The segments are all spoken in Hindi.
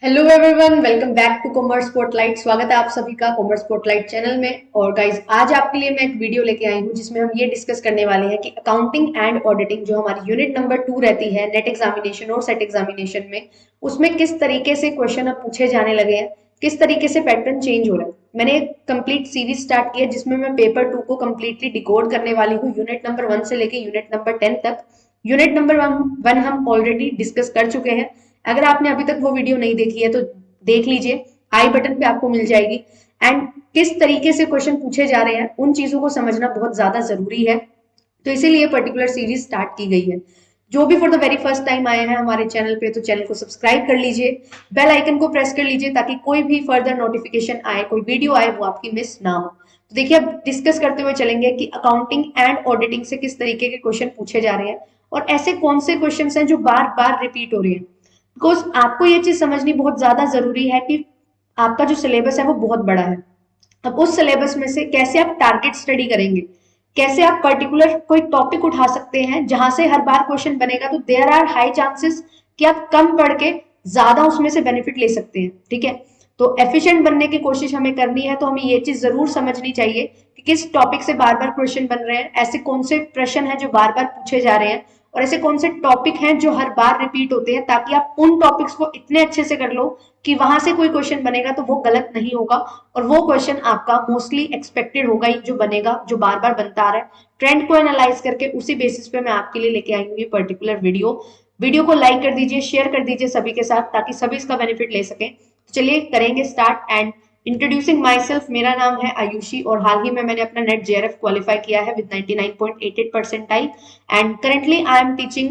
Hello everyone, welcome back to commerce spotlight. स्वागत है आप सभी का कॉमर्स स्पॉटलाइट चैनल में। और गाइज, आज आपके लिए मैं एक वीडियो लेके आई हूँ जिसमें हम ये डिस्कस करने वाले हैं कि अकाउंटिंग एंड ऑडिटिंग जो हमारी यूनिट नंबर 2 रहती है नेट एग्जामिनेशन और सेट एग्जामिनेशन में, उसमें किस तरीके से क्वेश्चन अब पूछे जाने लगे हैं, किस तरीके से पैटर्न चेंज हो रहा है। मैंने एक कंप्लीट सीरीज स्टार्ट की है जिसमें मैं पेपर 2 को कंप्लीटली डिकोड करने वाली हूँ, यूनिट नंबर 1 से लेके यूनिट नंबर 10 तक। यूनिट नंबर 1 हम ऑलरेडी डिस्कस कर चुके हैं। अगर आपने अभी तक वो वीडियो नहीं देखी है तो देख लीजिए, आई बटन पे आपको मिल जाएगी। एंड किस तरीके से क्वेश्चन पूछे जा रहे हैं उन चीजों को समझना बहुत ज्यादा जरूरी है, तो इसीलिए पर्टिकुलर सीरीज स्टार्ट की गई है। जो भी for the very first time आए हैं हमारे चैनल पे, तो चैनल को सब्सक्राइब कर लीजिए, बेल आइकन को प्रेस कर लीजिए ताकि कोई भी फर्दर नोटिफिकेशन आए, कोई वीडियो आए, वो आपकी मिस ना हो। तो देखिए, अब डिस्कस करते हुए चलेंगे कि अकाउंटिंग एंड ऑडिटिंग से किस तरीके के क्वेश्चन पूछे जा रहे हैं और ऐसे कौन से क्वेश्चन हैं जो बार बार रिपीट हो रहे हैं। बिकॉज आपको ये चीज समझनी बहुत ज्यादा जरूरी है कि आपका जो सिलेबस है वो बहुत बड़ा है। अब उस सिलेबस में से कैसे आप टारगेट स्टडी करेंगे, कैसे आप पर्टिकुलर कोई टॉपिक उठा सकते हैं जहां से हर बार क्वेश्चन बनेगा, तो देयर आर हाई चांसेस कि आप कम पढ़ के ज्यादा उसमें से बेनिफिट ले सकते हैं। ठीक है, तो एफिशिएंट बनने की कोशिश हमें करनी है, तो हमें ये चीज जरूर समझनी चाहिए कि किस टॉपिक से बार बार क्वेश्चन बन रहे हैं, ऐसे कौन से प्रश्न हैं जो बार बार पूछे जा रहे हैं, और ऐसे कौन से टॉपिक हैं जो हर बार रिपीट होते हैं, ताकि आप उन टॉपिक्स को इतने अच्छे से कर लो कि वहां से कोई क्वेश्चन बनेगा तो वो गलत नहीं होगा, और वो क्वेश्चन आपका मोस्टली एक्सपेक्टेड होगा ही, जो बनेगा, जो बार बार बनता आ रहा है। ट्रेंड को एनालाइज करके उसी बेसिस पे मैं आपके लिए लेके आई हूँ ये पर्टिकुलर वीडियो। वीडियो को लाइक कर दीजिए, शेयर कर दीजिए सभी के साथ, ताकि सभी इसका बेनिफिट ले सकें। तो चलिए करेंगे start. And introducing my self, मेरा नाम है आयुषी और हाल ही में मैंने अपना नेट जेआरएफ क्वालिफाई किया है with 99.88 percentile. And currently I am teaching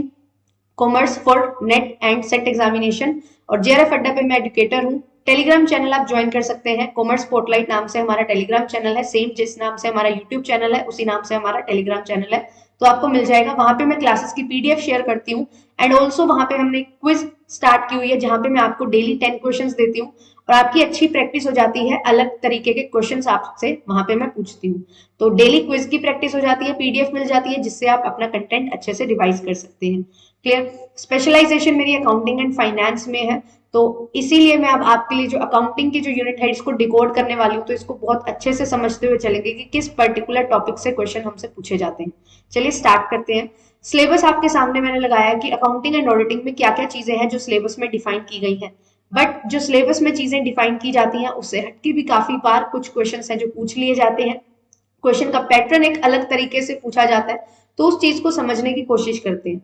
commerce for net and set examination, और जेआरएफ अड्डा पे मैं एजुकेटर हूँ। टेलीग्राम चैनल आप ज्वाइन कर सकते हैं, कॉमर्स स्पॉटलाइट नाम से हमारा टेलीग्राम चैनल है, सेम जिस नाम से हमारा यूट्यूब चैनल है उसी नाम से हमारा टेलीग्राम चैनल है। तो आपको मिल जाएगा, वहां पे मैं क्लासेस की पीडीएफ शेयर करती हूँ। एंड ऑल्सो वहां पे हमने क्विज स्टार्ट की हुई है जहां पे मैं आपको डेली 10 क्वेश्चन देती हूँ, और आपकी अच्छी प्रैक्टिस हो जाती है। अलग तरीके के क्वेश्चंस आपसे वहां पे मैं पूछती हूँ, तो डेली क्विज की प्रैक्टिस हो जाती है, पीडीएफ मिल जाती है जिससे आप अपना कंटेंट अच्छे से रिवाइज कर सकते हैं। क्लियर? स्पेशलाइजेशन मेरी अकाउंटिंग एंड फाइनेंस में है, तो इसीलिए मैं अब आपके लिए जो अकाउंटिंग की जो यूनिट है इसको डिकोड करने वाली हूँ, तो इसको बहुत अच्छे से समझते हुए चलेंगे कि किस पर्टिकुलर टॉपिक से क्वेश्चन हमसे पूछे जाते हैं। चलिए स्टार्ट करते हैं। सिलेबस आपके सामने मैंने लगाया कि अकाउंटिंग एंड ऑडिटिंग में क्या क्या चीजें हैं जो सिलेबस में डिफाइन की गई हैं। बट जो सिलेबस में चीजें डिफाइन की जाती हैं उससे हटके भी काफी बार कुछ क्वेश्चन हैं जो पूछ लिए जाते हैं। क्वेश्चन का पैटर्न एक अलग तरीके से पूछा जाता है, तो उस चीज को समझने की कोशिश करते हैं।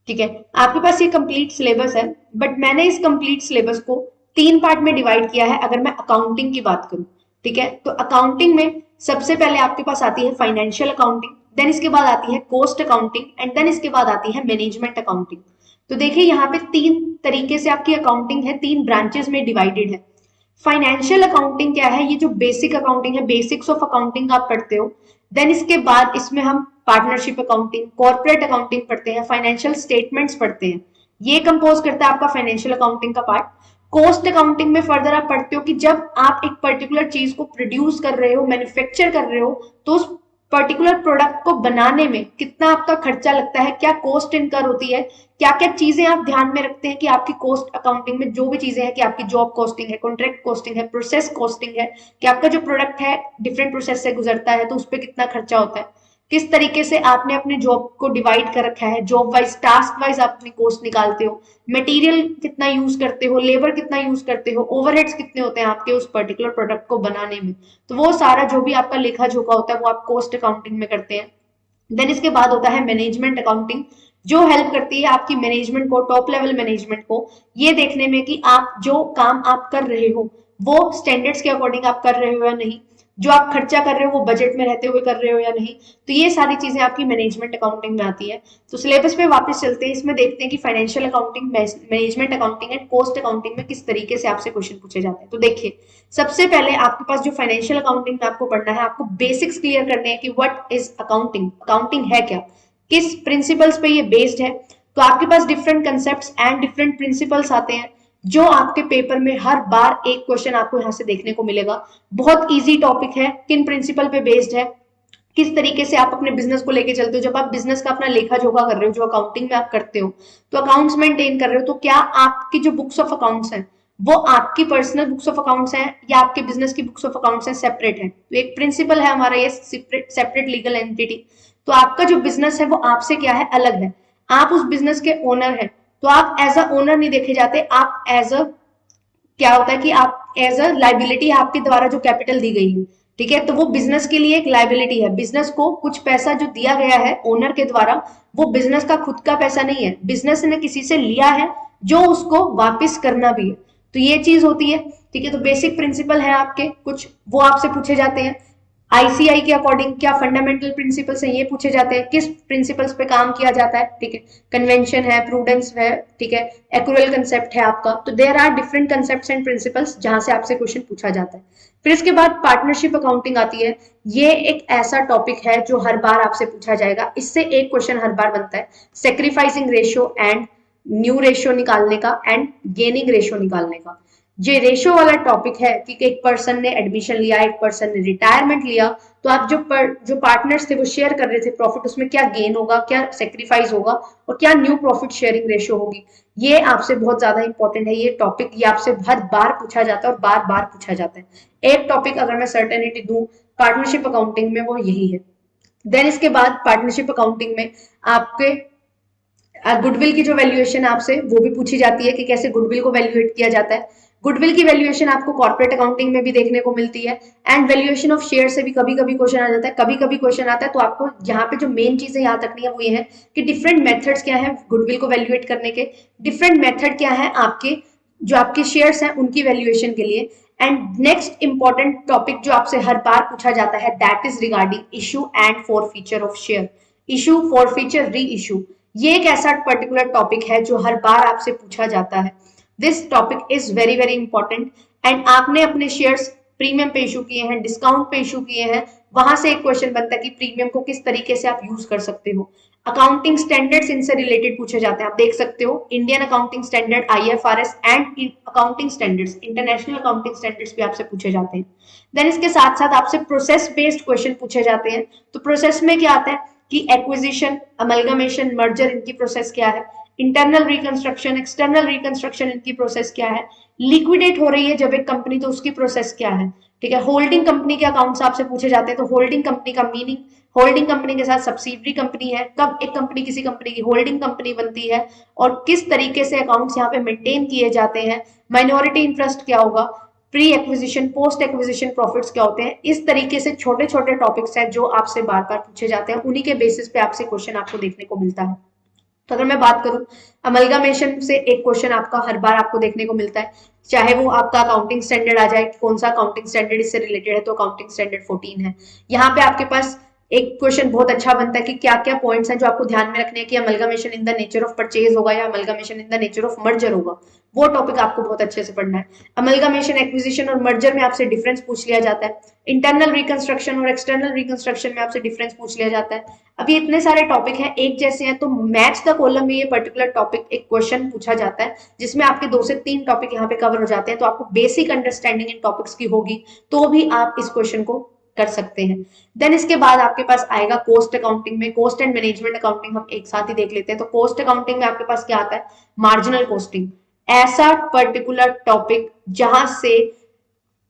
ठीक है, आपके पास ये कंप्लीट सिलेबस है, बट मैंने इस कंप्लीट सिलेबस को 3 पार्ट में डिवाइड किया है। अगर मैं अकाउंटिंग की बात करूं, ठीक है, तो अकाउंटिंग में सबसे पहले आपके पास आती है फाइनेंशियल अकाउंटिंग, देन इसके बाद आती है कॉस्ट अकाउंटिंग, एंड देन इसके बाद आती है मैनेजमेंट अकाउंटिंग। तो देखिए यहाँ पे 3 तरीके से आपकी अकाउंटिंग है, 3 ब्रांचेस में डिवाइडेड है। फाइनेंशियल अकाउंटिंग क्या है? ये जो बेसिक अकाउंटिंग है, बेसिक्स ऑफ अकाउंटिंग आप पढ़ते हो। देन इसके बाद इसमें हम पार्टनरशिप अकाउंटिंग, कॉर्पोरेट अकाउंटिंग पढ़ते हैं, फाइनेंशियल स्टेटमेंट्स पढ़ते हैं। ये कंपोज करता है आपका फाइनेंशियल अकाउंटिंग का पार्ट। कॉस्ट अकाउंटिंग में फर्दर आप पढ़ते हो कि जब आप एक पर्टिकुलर चीज को प्रोड्यूस कर रहे हो, मैन्युफैक्चर कर रहे हो, तो उस पर्टिकुलर प्रोडक्ट को बनाने में कितना आपका खर्चा लगता है, क्या कॉस्ट इनकर होती है, क्या क्या चीजें आप ध्यान में रखते हैं कि आपकी कॉस्ट अकाउंटिंग में जो भी चीजें हैं, कि आपकी जॉब कॉस्टिंग है, कॉन्ट्रैक्ट कॉस्टिंग है, प्रोसेस कॉस्टिंग है, कि आपका जो प्रोडक्ट है डिफरेंट प्रोसेस से गुजरता है तो उस पर कितना खर्चा होता है, किस तरीके से आपने अपने जॉब को डिवाइड कर रखा है, जॉब वाइज टास्क वाइज आप अपनी कॉस्ट निकालते हो, मटेरियल कितना यूज करते हो, लेबर कितना यूज करते हो, ओवरहेड्स कितने होते हैं आपके उस पर्टिकुलर प्रोडक्ट को बनाने में। तो वो सारा जो भी आपका लेखा जोखा होता है वो आप कॉस्ट अकाउंटिंग में करते हैं। देन इसके बाद होता है मैनेजमेंट अकाउंटिंग, जो हेल्प करती है आपकी मैनेजमेंट को, टॉप लेवल मैनेजमेंट को, ये देखने में कि आप जो काम आप कर रहे हो वो स्टैंडर्ड्स के अकॉर्डिंग आप कर रहे हो या नहीं, जो आप खर्चा कर रहे हो वो बजट में रहते हुए कर रहे हो या नहीं। तो ये सारी चीजें आपकी मैनेजमेंट अकाउंटिंग में आती है। तो सिलेबस पे वापस चलते हैं, इसमें देखते हैं कि financial accounting, management accounting and cost accounting में किस तरीके से आपसे क्वेश्चन पूछे जाते हैं। तो देखिए, सबसे पहले आपके पास जो फाइनेंशियल अकाउंटिंग में आपको पढ़ना है, आपको बेसिक्स क्लियर करने हैं कि व्हाट इज अकाउंटिंग, अकाउंटिंग है क्या, किस प्रिंसिपल्स पे ये बेस्ड है। तो आपके पास different concepts and different principles आते हैं जो आपके पेपर में हर बार एक क्वेश्चन आपको यहां से देखने को मिलेगा। बहुत इजी टॉपिक है, किन प्रिंसिपल पे बेस्ड है, किस तरीके से आप अपने बिजनेस को लेके चलते हो, जब आप बिजनेस का अपना लेखा जोखा कर रहे हो, जो अकाउंटिंग में आप करते हो, तो अकाउंट्स मेंटेन कर रहे हो, तो क्या आपकी जो बुक्स ऑफ अकाउंट्स हैं वो आपकी पर्सनल बुक्स ऑफ अकाउंट्स हैं या आपके बिजनेस की बुक्स ऑफ अकाउंट्स हैं, सेपरेट है। तो एक प्रिंसिपल है हमारा ये सेपरेट लीगल एंटिटी। तो आपका जो बिजनेस है वो आपसे क्या है, अलग है। आप उस बिजनेस के ओनर हैं, तो आप एज अ ओनर नहीं देखे जाते, आप एज अ, क्या होता है कि आप एज अ लाइबिलिटी, आपके द्वारा जो कैपिटल दी गई है, ठीक है, तो वो बिजनेस के लिए एक लाइबिलिटी है। बिजनेस को कुछ पैसा जो दिया गया है ओनर के द्वारा, वो बिजनेस का खुद का पैसा नहीं है, बिजनेस ने किसी से लिया है जो उसको वापस करना भी है। तो ये चीज होती है, ठीक है। तो बेसिक प्रिंसिपल है आपके कुछ, वो आपसे पूछे जाते हैं। आईसीआई के अकॉर्डिंग क्या फंडामेंटल प्रिंसिपल्स हैं, ये पूछे जाते हैं। किस प्रिंसिपल्स पे काम किया जाता है, ठीक है। कन्वेंशन है, प्रूडेंस है, ठीक है, एक्रुअल कंसेप्ट है आपका। तो there are different concepts and principles जहां से आपसे क्वेश्चन पूछा जाता है। फिर इसके बाद पार्टनरशिप अकाउंटिंग आती है। ये एक ऐसा टॉपिक है जो हर बार आपसे पूछा जाएगा, इससे एक क्वेश्चन हर बार बनता है, sacrificing ratio and new ratio निकालने का एंड गेनिंग रेशियो निकालने का। ये रेशो वाला टॉपिक है कि एक पर्सन ने एडमिशन लिया, एक पर्सन ने रिटायरमेंट लिया, तो आप जो पार्टनर्स थे वो शेयर कर रहे थे प्रॉफिट, उसमें क्या गेन होगा, क्या सेक्रीफाइस होगा, और क्या न्यू प्रॉफिट शेयरिंग रेशो होगी। ये आपसे बहुत ज्यादा इंपॉर्टेंट है ये टॉपिक, ये आपसे हर बार पूछा जाता है और बार बार पूछा जाता है। एक टॉपिक अगर मैं सर्टेनिटी दूं पार्टनरशिप अकाउंटिंग में, वो यही है। देन इसके बाद पार्टनरशिप अकाउंटिंग में आपके गुडविल की जो वैल्यूएशन आपसे वो भी पूछी जाती है कि कैसे गुडविल को वैल्यूएट किया जाता है। गुडविल की वैल्यूएशन आपको कॉर्पोरेट अकाउंटिंग में भी देखने को मिलती है। एंड वैल्यूएशन ऑफ शेयर से भी कभी कभी क्वेश्चन आ जाता है, कभी कभी क्वेश्चन आता है। तो आपको यहाँ पे जो मेन चीजें यहाँ तक नहीं है वो ये है कि डिफरेंट मेथड्स क्या है गुडविल को वैल्यूएट करने के, डिफरेंट मेथड क्या है आपके जो आपके शेयर्स हैं उनकी वैल्यूएशन के लिए। एंड नेक्स्ट इंपॉर्टेंट टॉपिक जो आपसे हर बार पूछा जाता है, that is regarding issue and forfeiture of share. Issue, forfeiture, री इशू, ये एक ऐसा पर्टिकुलर टॉपिक है जो हर बार आपसे पूछा जाता है। This topic is very very important. And आपने अपने शेयर्स प्रीमियम पे इशू किए हैं, डिस्काउंट पे इशू किए हैं, वहां से एक क्वेश्चन बनता है कि प्रीमियम को किस तरीके से आप यूज कर सकते हो। अकाउंटिंग स्टैंडर्ड्स इनसे रिलेटेड पूछे जाते हैं, आप देख सकते हो Indian accounting standard IFRS and accounting standards, international accounting standards भी आपसे पूछे जाते हैं। देन इसके साथ साथ आपसे प्रोसेस बेस्ड क्वेश्चन पूछे जाते हैं। तो प्रोसेस में क्या आता है कि एक्विजिशन, अमलगमेशन, मर्जर, इनकी प्रोसेस क्या है, इंटरनल रिकंस्ट्रक्शन, एक्सटर्नल रिकंस्ट्रक्शन, इनकी प्रोसेस क्या है, लिक्विडेट हो रही है जब एक कंपनी तो उसकी प्रोसेस क्या है, ठीक है। होल्डिंग कंपनी के अकाउंट्स आपसे पूछे जाते हैं, तो होल्डिंग कंपनी का मीनिंग, होल्डिंग कंपनी के साथ सब्सिडरी कंपनी है, कब एक कंपनी किसी कंपनी की होल्डिंग कंपनी बनती है, और किस तरीके से अकाउंट्स यहाँ पे मेंटेन किए जाते हैं, माइनॉरिटी इंटरेस्ट क्या होगा, pre acquisition, post acquisition profits क्या होते हैं। इस तरीके से छोटे छोटे टॉपिक्स हैं जो आपसे बार बार पूछे जाते हैं, उन्हीं के बेसिस पे आपसे क्वेश्चन आपको देखने को मिलता है। तो अगर मैं बात करूं अमलगामेशन से एक क्वेश्चन आपका हर बार आपको देखने को मिलता है, चाहे वो आपका अकाउंटिंग स्टैंडर्ड आ जाए, कौन सा अकाउंटिंग स्टैंडर्ड इससे रिलेटेड है, तो अकाउंटिंग स्टैंडर्ड 14 है। यहाँ पे आपके पास एक क्वेश्चन बहुत अच्छा बनता है कि क्या क्या पॉइंट्स हैं जो आपको ध्यान में रखने हैं कि amalgamation in the nature of purchase होगा या amalgamation in the nature of merger होगा। वो टॉपिक आपको बहुत अच्छे से पढ़ना है। अमलगामेशन, एक्विजिशन और मर्जर में आपसे डिफरेंस पूछ लिया जाता है। इंटरनल रिकंस्ट्रक्शन और एक्सटर्नल रिकंस्ट्रक्शन में आपसे डिफरेंस पूछ लिया जाता है। अभी इतने सारे टॉपिक हैं एक जैसे हैं, तो मैच द कॉलम में ये पर्टिकुलर टॉपिक एक क्वेश्चन पूछा जाता है जिसमें आपके 2 से 3 टॉपिक यहाँ पे कवर हो जाते हैं। तो आपको बेसिक अंडरस्टैंडिंग इन टॉपिक्स की होगी तो भी आप इस क्वेश्चन को कर सकते हैं। देन इसके बाद आपके पास आएगा कॉस्ट अकाउंटिंग में, कॉस्ट एंड मैनेजमेंट अकाउंटिंग हम एक साथ ही देख लेते हैं। तो कॉस्ट अकाउंटिंग में आपके पास क्या आता है, मार्जिनल कॉस्टिंग, ऐसा पर्टिकुलर टॉपिक जहां से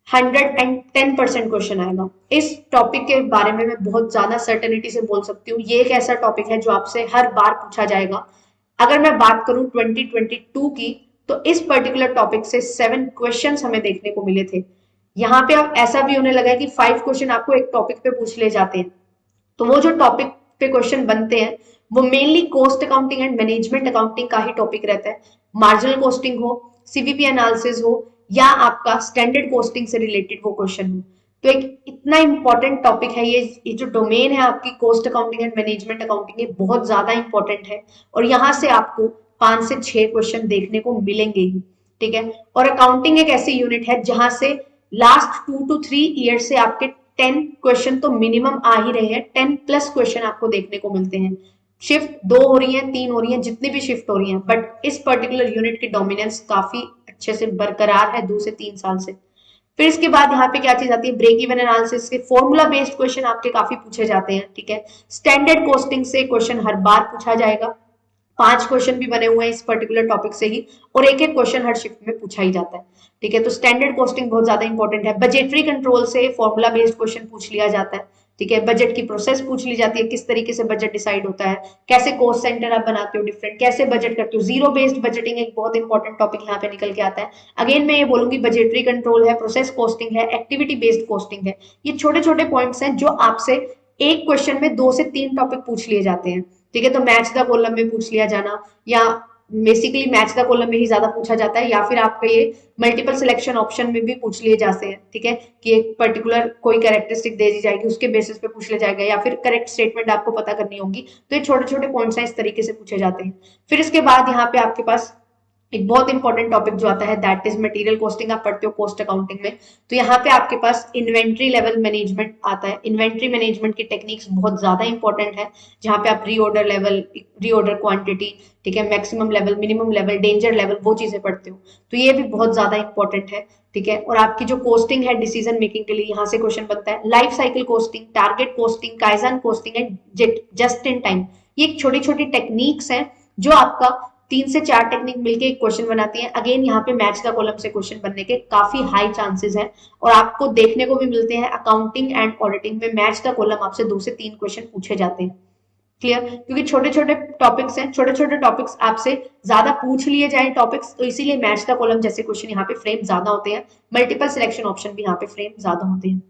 110% क्वेश्चन आएगा। इस टॉपिक के बारे में मैं बहुत ज्यादा सर्टेनिटी से बोल सकती हूँ, ये एक ऐसा टॉपिक है जो आपसे हर बार पूछा जाएगा। अगर मैं बात करूं 2022 की, तो इस पर्टिकुलर टॉपिक से 7 क्वेश्चन हमें देखने को मिले थे। यहाँ पे अब ऐसा भी होने लगा है कि 5 क्वेश्चन आपको एक टॉपिक पे पूछ ले जाते हैं। तो वो जो टॉपिक पे क्वेश्चन बनते हैं वो mainly cost accounting and management accounting का ही टॉपिक रहता है। मार्जिनल कॉस्टिंग हो, सीवीपी एनालिसिस हो, या आपका स्टैंडर्ड कॉस्टिंग से रिलेटेड वो क्वेश्चन हो। तो एक इतना इंपॉर्टेंट टॉपिक है ये जो डोमेन है आपकी cost accounting and management accounting, ये बहुत ज्यादा इंपॉर्टेंट है और यहाँ से आपको 5 से 6 क्वेश्चन देखने को मिलेंगे ही, ठीक है। और अकाउंटिंग एक ऐसी यूनिट है जहां से लास्ट 2 to 3 ईयर से आपके 10 क्वेश्चन तो मिनिमम आ ही रहे हैं, 10+ क्वेश्चन आपको देखने को मिलते हैं। शिफ्ट 2 हो रही है, 3 हो रही है, जितनी भी शिफ्ट हो रही है, बट इस पर्टिकुलर यूनिट की डोमिनेंस काफी अच्छे से बरकरार है 2 से 3 साल से। फिर इसके बाद यहाँ पे क्या चीज आती है, ब्रेक इवन एनालिसिस के फॉर्मूला बेस्ड क्वेश्चन आपके काफी पूछे जाते हैं, ठीक है। स्टैंडर्ड कॉस्टिंग से क्वेश्चन हर बार पूछा जाएगा। 5 क्वेश्चन भी बने हुए हैं इस पर्टिकुलर टॉपिक से ही, और एक एक क्वेश्चन हर शिफ्ट में पूछा ही जाता है। ठीक है, तो स्टैंडर्ड कॉस्टिंग बहुत ज्यादा इंपॉर्टेंट है। बजटरी कंट्रोल से फॉर्मूला बेस्ड क्वेश्चन पूछ लिया जाता है। ठीक है, बजट की प्रोसेस पूछ ली जाती है, किस तरीके से बजट डिसाइड होता है, कैसे कॉस्ट सेंटर आप बनाते हो डिफरेंट, कैसे बजट करते हो। जीरो बेस्ड बजटिंग एक बहुत इंपॉर्टेंट टॉपिक यहाँ पे निकल के आता है। अगेन मैं ये बोलूंगी बजटरी कंट्रोल है, प्रोसेस कॉस्टिंग है, एक्टिविटी बेस्ड कॉस्टिंग है। ये छोटे छोटे पॉइंट्स हैं जो आपसे एक क्वेश्चन में 2 से 3 टॉपिक पूछ लिए जाते हैं। ठीक है, तो मैच द कॉलम में पूछ लिया जाना, या बेसिकली मैच द कॉलम में ही ज्यादा पूछा जाता है, या फिर आपका ये मल्टीपल सिलेक्शन ऑप्शन में भी पूछ लिए जाते हैं। ठीक है, कि एक पर्टिकुलर कोई कैरेक्टरिस्टिक दे दी जाएगी, उसके बेसिस पे पूछ लिया जाएगा, या फिर करेक्ट स्टेटमेंट आपको पता करनी होगी। तो ये छोटे छोटे पॉइंट्स हैं, इस तरीके से पूछे जाते हैं। फिर इसके बाद यहाँ पे आपके पास एक बहुत इंपॉर्टेंट टॉपिक जो आता है दैट इज मटेरियल कॉस्टिंग। आप पढ़ते हो कॉस्ट अकाउंटिंग में, तो यहाँ पे आपके पास इन्वेंट्री लेवल मैनेजमेंट आता है। इन्वेंट्री मैनेजमेंट की टेक्निक्स बहुत ज्यादा इंपॉर्टेंट है, जहाँ पे आप रीऑर्डर लेवल, रीऑर्डर क्वांटिटी, ठीक है, maximum level, minimum level, danger level, वो चीजें पढ़ते हो। तो ये भी बहुत ज्यादा इंपॉर्टेंट है। ठीक है, और आपकी जो कोस्टिंग है डिसीजन मेकिंग के लिए, यहाँ से क्वेश्चन बनता है। Life cycle costing, target costing, kaizen costing and just in time, ये छोटी छोटी टेक्निक्स हैं जो आपका 3 से 4 टेक्निक मिलके एक क्वेश्चन बनाती है। अगेन यहाँ पे मैच द कॉलम से क्वेश्चन बनने के काफी हाई चांसेस हैं, और आपको देखने को भी मिलते हैं अकाउंटिंग एंड ऑडिटिंग में मैच द कॉलम आपसे 2 से 3 क्वेश्चन पूछे जाते हैं। क्लियर, क्योंकि छोटे छोटे टॉपिक्स हैं, छोटे छोटे टॉपिक्स आपसे ज्यादा पूछ लिए जाए टॉपिक्स, तो इसीलिए मैच द कॉलम जैसे क्वेश्चन यहाँ पे फ्रेम ज्यादा होते हैं। मल्टीपल सिलेक्शन ऑप्शन भी यहाँ पे फ्रेम ज्यादा होते हैं।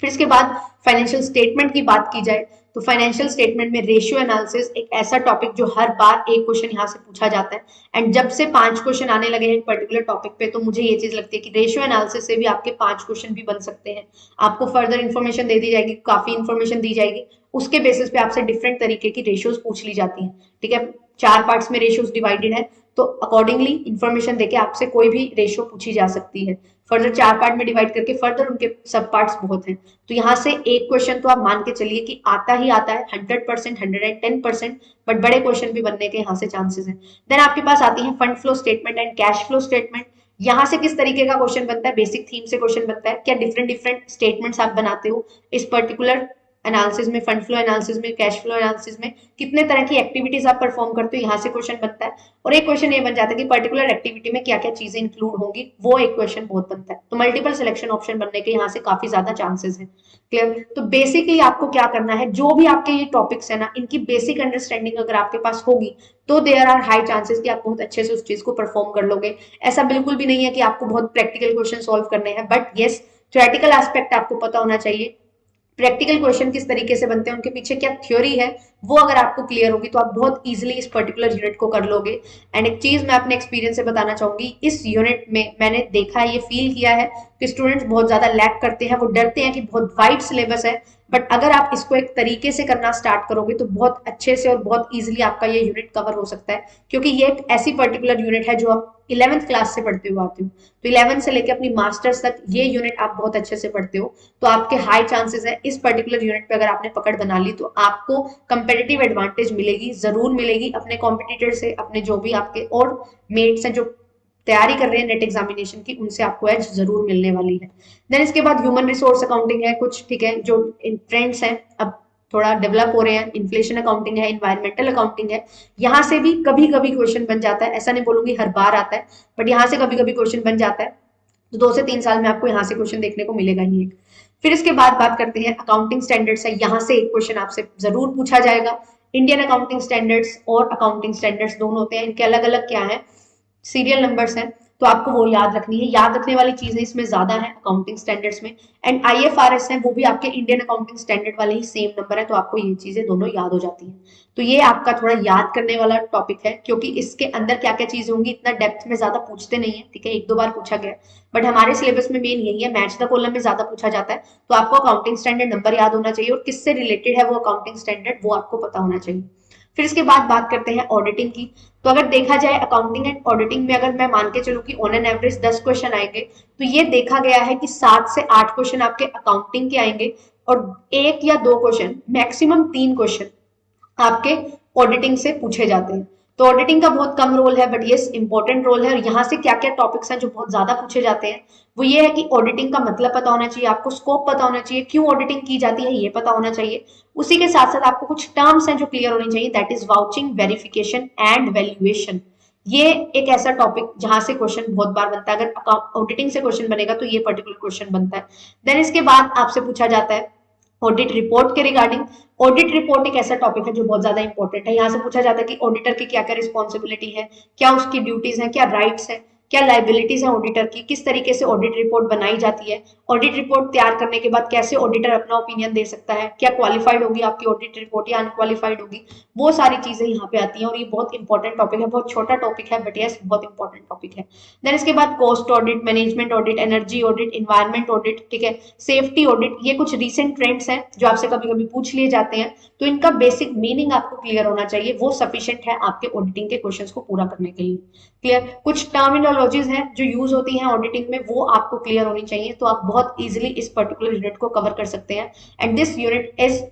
फिर इसके बाद फाइनेंशियल स्टेटमेंट की बात की जाए, तो फाइनेंशियल स्टेटमेंट में रेशियो एनालिसिस एक ऐसा टॉपिक जो हर बार एक क्वेश्चन यहाँ से पूछा जाता है। एंड जब से 5 क्वेश्चन आने लगे हैं एक पर्टिकुलर टॉपिक पे, तो मुझे ये चीज लगती है कि रेशियो एनालिसिस से भी आपके 5 क्वेश्चन भी बन सकते हैं। आपको फर्दर इन्फॉर्मेशन दे दी जाएगी, काफी इन्फॉर्मेशन दी जाएगी, उसके बेसिस पे आपसे डिफरेंट तरीके की रेशियोज पूछ ली जाती है। ठीक है, 4 पार्ट्स में रेशियोज डिवाइडेड है, तो अकॉर्डिंगली इन्फॉर्मेशन देके आपसे कोई भी रेशियो पूछी जा सकती है। फर्दर 4 पार्ट में डिवाइड करके फर्दर उनके सब पार्ट्स बहुत हैं, तो यहाँ से एक क्वेश्चन तो आप मान के चलिए कि आता ही आता है 100%, 110%, बट बड़े क्वेश्चन भी बनने के यहाँ से चांसेस हैं। देन आपके पास आती है fund flow statement and cash flow statement. यहाँ से किस तरीके का क्वेश्चन बनता है, बेसिक थीम से क्वेश्चन बनता है, क्या डिफरेंट डिफरेंट स्टेटमेंट्स आप बनाते हो इस पर्टिकुलर एनालिसिस में, फंड फ्लो एनालिसिस में, कैश फ्लो एनालिसिस में, कितने तरह की एक्टिविटीज आप परफॉर्म करते हो, यहाँ से क्वेश्चन बनता है। और एक क्वेश्चन ये बन जाता है कि पर्टिकुलर एक्टिविटी में क्या क्या चीजें इंक्लूड होंगी, वो एक क्वेश्चन बहुत बनता है। तो मल्टीपल सिलेक्शन ऑप्शन बनने के यहाँ से काफी ज्यादा चांसेस हैं। क्लियर, तो बेसिकली आपको क्या करना है, जो भी आपके ये टॉपिक्स है ना, इनकी बेसिक अंडरस्टैंडिंग अगर आपके पास होगी, तो देयर आर हाई चांसेस कि आप बहुत अच्छे से उस चीज को परफॉर्म कर लोगे। ऐसा बिल्कुल भी नहीं है कि आपको बहुत प्रैक्टिकल क्वेश्चन सॉल्व करने हैं, बट येस, थ्योरेटिकल एस्पेक्ट आपको पता होना चाहिए। प्रैक्टिकल क्वेश्चन किस तरीके से बनते हैं, उनके पीछे क्या थ्योरी है, वो अगर आपको क्लियर होगी तो आप बहुत इजीली इस पर्टिकुलर यूनिट को कर लोगे। एंड एक चीज मैं अपने एक्सपीरियंस से बताना चाहूंगी, इस यूनिट में मैंने देखा है, ये फील किया है कि स्टूडेंट्स बहुत ज्यादा लैक करते हैं। वो डरते हैं कि बहुत वाइड सिलेबस है, बट अगर आप इसको एक तरीके से करना स्टार्ट करोगे तो बहुत अच्छे से और बहुत इजीली आपका ये यूनिट कवर हो सकता है। क्योंकि ये एक ऐसी पर्टिकुलर यूनिट है जो आप 11th क्लास से पढ़ते हुए आते हो, तो 11 से लेकर अपनी मास्टर्स तक ये यूनिट आप बहुत अच्छे से पढ़ते हो, तो आपके हाई चांसेस है इस पर्टिकुलर यूनिट पे अगर आपने पकड़ बना ली तो आपको कंपेटिटिव एडवांटेज मिलेगी, जरूर मिलेगी अपने कॉम्पिटिटर से, अपने जो भी आपके और मेट्स हैं जो तैयारी कर रहे हैं नेट एग्जामिनेशन की, उनसे आपको एज जरूर मिलने वाली है। देन इसके बाद ह्यूमन रिसोर्स अकाउंटिंग है कुछ, ठीक है, जो ट्रेंड्स हैं अब थोड़ा डेवलप हो रहे हैं, इन्फ्लेशन अकाउंटिंग है, इन्वायरमेंटल अकाउंटिंग है। यहाँ से भी कभी कभी क्वेश्चन बन जाता है, ऐसा नहीं बोलूंगी हर बार आता है, बट यहाँ से कभी कभी क्वेश्चन बन जाता है। तो 2 से 3 साल में आपको यहाँ से क्वेश्चन देखने को मिलेगा ही एक। फिर इसके बाद बात करते हैं अकाउंटिंग स्टैंडर्ड्स है, यहाँ से एक क्वेश्चन आपसे जरूर पूछा जाएगा। इंडियन अकाउंटिंग स्टैंडर्ड्स और अकाउंटिंग स्टैंडर्ड्स दोनों होते हैं, इनके अलग अलग क्या है, सीरियल नंबर्स हैं, तो आपको वो याद रखनी है। याद रखने वाली चीजें इसमें ज्यादा है अकाउंटिंग स्टैंडर्ड्स में। एंड आईएफआरएस है, वो भी आपके इंडियन अकाउंटिंग स्टैंडर्ड वाले ही सेम नंबर है, तो आपको ये चीजें दोनों याद हो जाती हैं। तो ये आपका थोड़ा याद करने वाला टॉपिक है, क्योंकि इसके अंदर क्या क्या चीजें होंगी इतना डेप्थ में ज्यादा पूछते नहीं है। ठीक है, 1-2 बार पूछा गया, बट हमारे सिलेबस में मेन यही है, मैच द कॉलम में ज्यादा पूछा जाता है। तो आपको अकाउंटिंग स्टैंडर्ड नंबर याद होना चाहिए, और किससे रिलेटेड है वो अकाउंटिंग स्टैंडर्ड, वो आपको पता होना चाहिए। फिर इसके बाद बात करते हैं ऑडिटिंग की। तो अगर देखा जाए अकाउंटिंग एंड ऑडिटिंग में, अगर मैं मान के चलूं कि ऑन एन एवरेज 10 क्वेश्चन आएंगे, तो ये देखा गया है कि 7 से 8 क्वेश्चन आपके अकाउंटिंग के आएंगे, और 1 या 2 क्वेश्चन, मैक्सिमम 3 क्वेश्चन आपके ऑडिटिंग से पूछे जाते हैं। तो ऑडिटिंग का बहुत कम रोल है, बट यस इंपॉर्टेंट रोल है। और यहाँ से क्या क्या टॉपिक्स हैं जो बहुत ज्यादा पूछे जाते हैं, वो ये है कि ऑडिटिंग का मतलब पता होना चाहिए आपको, स्कोप पता होना चाहिए, क्यों ऑडिटिंग की जाती है ये पता होना चाहिए। उसी के साथ साथ आपको कुछ टर्म्स हैं जो क्लियर होनी चाहिए, that is vouching, verification and valuation. ये एक ऐसा टॉपिक जहां से क्वेश्चन बहुत बार बनता है, अगर ऑडिटिंग से क्वेश्चन बनेगा तो ये पर्टिकुलर क्वेश्चन बनता है। देन इसके बाद आपसे पूछा जाता है ऑडिट रिपोर्ट के रिगार्डिंग। ऑडिट रिपोर्ट एक ऐसा टॉपिक है जो बहुत ज्यादा इंपॉर्टेंट है। यहाँ से पूछा जाता है कि ऑडिटर की क्या क्या रिस्पॉन्सिबिलिटी है, क्या उसकी ड्यूटीज है, क्या राइट्स है, क्या लाइबिलिटीज है ऑडिटर की, किस तरीके से ऑडिट रिपोर्ट बनाई जाती है, ऑडिट रिपोर्ट तैयार करने के बाद कैसे ऑडिटर अपना ओपिनियन दे सकता है, क्या क्वालिफाइड होगी आपकी ऑडिट रिपोर्ट या अनक्वालिफाइड होगी, वो सारी चीजें यहाँ पे आती हैं। और ये बहुत इंपॉर्टेंट टॉपिक है, बहुत छोटा टॉपिक है, बट यस बहुत इंपॉर्टेंट टॉपिक है। देन इसके बाद cost audit, management audit, energy audit, environment audit, ठीक है, सेफ्टी ऑडिट, ये कुछ रिसेंट ट्रेंड्स हैं जो आपसे कभी कभी पूछ लिए जाते हैं, तो इनका बेसिक मीनिंग आपको क्लियर होना चाहिए, वो सफिशिएंट है आपके ऑडिटिंग के क्वेश्चंस को पूरा करने के लिए। क्लियर, कुछ टर्मिनोलॉजीज हैं जो यूज होती हैं ऑडिटिंग में, वो आपको क्लियर होनी चाहिए, तो आप बहुत इजीली इस पर्टिकुलर यूनिट को कवर कर सकते हैं। And this unit is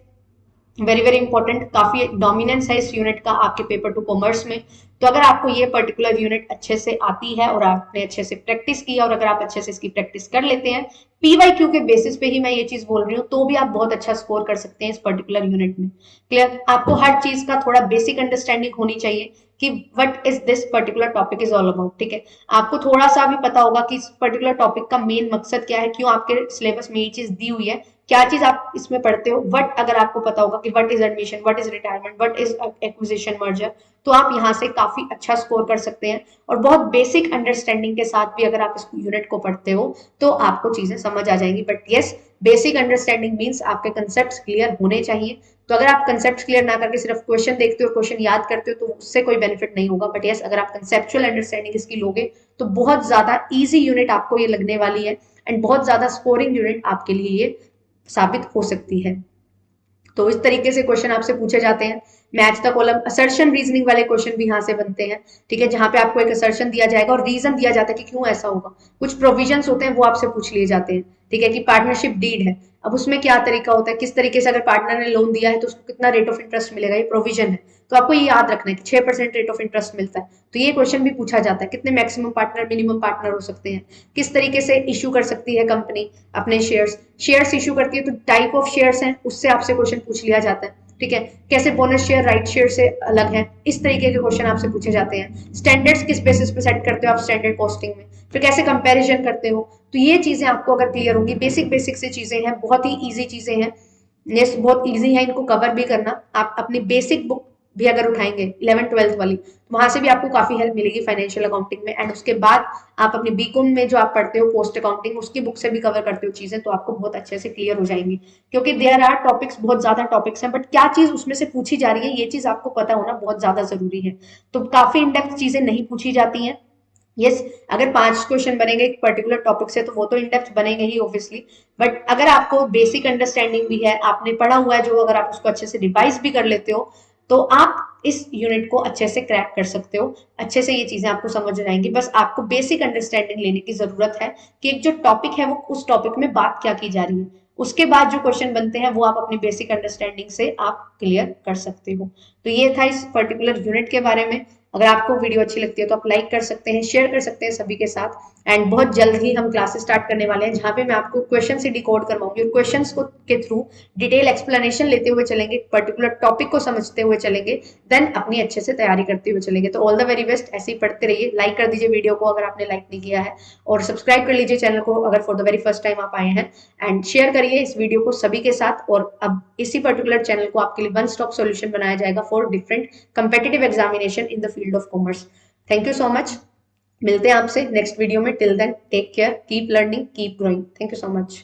very very important, काफी डोमिनेंस है इस यूनिट का आपके पेपर टू कॉमर्स में। तो अगर आपको ये पर्टिकुलर यूनिट अच्छे से आती है और आपने अच्छे से प्रैक्टिस की, और अगर आप अच्छे से इसकी प्रैक्टिस कर लेते हैं, पीवाईक्यू के बेसिस पे ही मैं ये चीज बोल रही हूँ, तो भी आप बहुत अच्छा स्कोर कर सकते हैं इस पर्टिकुलर यूनिट में। क्लियर, आपको हर चीज का थोड़ा बेसिक अंडरस्टैंडिंग होनी चाहिए कि what is this particular topic is all about, ठीक है। आपको थोड़ा सा भी पता होगा कि इस पर्टिकुलर टॉपिक का मेन मकसद क्या है, क्यों आपके सिलेबस में ये चीज दी हुई है, क्या चीज आप इसमें पढ़ते हो। बट अगर आपको पता होगा कि what is admission, what is retirement, what is acquisition, merger, तो आप यहाँ से काफी अच्छा स्कोर कर सकते हैं। और बहुत बेसिक अंडरस्टैंडिंग के साथ भी अगर आप इस यूनिट को पढ़ते हो तो आपको चीजें समझ आ जाएंगी। But yes, basic understanding means आपके कंसेप्ट क्लियर होने चाहिए। तो अगर आप कंसेप्ट क्लियर ना करके सिर्फ क्वेश्चन देखते हो, क्वेश्चन याद करते हो, तो उससे कोई बेनिफिट नहीं होगा। बट यस, अगर आप कंसेप्चुअल अंडरस्टैंडिंग इसकी लोगे तो बहुत ज्यादा इजी यूनिट आपको ये लगने वाली है, एंड बहुत ज्यादा स्कोरिंग यूनिट आपके लिए ये साबित हो सकती है। तो इस तरीके से क्वेश्चन आपसे पूछे जाते हैं। Match the column, assertion reasoning वाले क्वेश्चन भी यहाँ से बनते हैं, ठीक है, जहां पे आपको एक असर्शन दिया जाएगा और रीजन दिया जाता है कि क्यों ऐसा होगा। कुछ प्रोविजंस होते हैं वो आपसे पूछ लिए जाते हैं, ठीक है, कि पार्टनरशिप डीड है, अब उसमें क्या तरीका होता है, किस तरीके से अगर पार्टनर ने लोन दिया है तो उसको कितना रेट ऑफ इंटरेस्ट मिलेगा, ये प्रोविजन है। तो आपको ये याद रखना है कि 6% रेट ऑफ इंटरेस्ट मिलता है। तो ये क्वेश्चन भी पूछा जाता है, कितने मैक्सिमम पार्टनर, मिनिमम पार्टनर हो सकते हैं, किस तरीके से इश्यू कर सकती है कंपनी अपने शेयर्स इश्यू करती है तो टाइप ऑफ शेयर्स हैं, उससे आपसे क्वेश्चन पूछ लिया जाता है, ठीक है, कैसे बोनस शेयर राइट शेयर से अलग है, इस तरीके के क्वेश्चन आपसे पूछे जाते हैं। स्टैंडर्ड्स किस बेसिस पे सेट करते हो आप स्टैंडर्ड कॉस्टिंग में, फिर कैसे कंपैरिजन करते हो। तो ये चीजें आपको अगर क्लियर होंगी, बेसिक बेसिक से चीजें हैं, बहुत ही इजी चीजें हैं, ये बहुत इजी है इनको कवर भी करना। आप अपनी बेसिक बुक भी अगर उठाएंगे 11th-12th वाली, तो वहां से भी आपको काफी हेल्प मिलेगी फाइनेंशियल अकाउंटिंग में। एंड उसके बाद आप अपनी बीकॉम में जो आप पढ़ते हो पोस्ट अकाउंटिंग, उसकी बुक से भी कवर करते हो चीजें, तो आपको बहुत अच्छे से क्लियर हो जाएंगी। क्योंकि देयर आर टॉपिक्स, बहुत ज्यादा टॉपिक्स हैं, बट क्या चीज उसमें से पूछी जा रही है ये चीज आपको पता होना बहुत ज्यादा जरूरी है। तो काफी इनडेप्थ चीजें नहीं पूछी जाती हैं। यस, अगर 5 क्वेश्चन बनेंगे एक पर्टिकुलर टॉपिक से तो वो तो इनडेप्थ बनेंगे ही ऑब्वियसली, बट अगर आपको बेसिक अंडरस्टैंडिंग भी है, आपने पढ़ा हुआ है जो, अगर आप उसको अच्छे से रिवाइज भी कर लेते हो, तो आप इस यूनिट को अच्छे से क्रैक कर सकते हो। अच्छे से ये चीजें आपको समझ जाएंगी, बस आपको बेसिक अंडरस्टैंडिंग लेने की जरूरत है कि एक जो टॉपिक है वो उस टॉपिक में बात क्या की जा रही है। उसके बाद जो क्वेश्चन बनते हैं वो आप अपनी बेसिक अंडरस्टैंडिंग से आप क्लियर कर सकते हो। तो ये था इस पर्टिकुलर यूनिट के बारे में। अगर आपको वीडियो अच्छी लगती है तो आप लाइक कर सकते हैं, शेयर कर सकते हैं सभी के साथ। एंड बहुत जल्द ही हम क्लासेस स्टार्ट करने वाले हैं जहां पे मैं आपको क्वेश्चन से डिकोड करवाऊंगी और क्वेश्चंस को के थ्रू डिटेल एक्सप्लेनेशन लेते हुए चलेंगे, पर्टिकुलर टॉपिक को समझते हुए चलेंगे, देन अपनी अच्छे से तैयारी करते हुए चलेंगे। तो ऑल द वेरी बेस्ट, ऐसे ही पढ़ते रहिए। लाइक कर दीजिए वीडियो को अगर आपने लाइक नहीं किया है, और सब्सक्राइब कर लीजिए चैनल को अगर for the very first time आप आए हैं, एंड शेयर करिए इस वीडियो को सभी के साथ। और अब इसी पर्टिकुलर चैनल को आपके लिए वन स्टॉप सोल्यूशन बनाया जाएगा for different competitive examination in the field of commerce. Thank you so much, मिलते हैं आपसे नेक्स्ट वीडियो में। Till then take care, keep learning, keep growing. Thank you so much.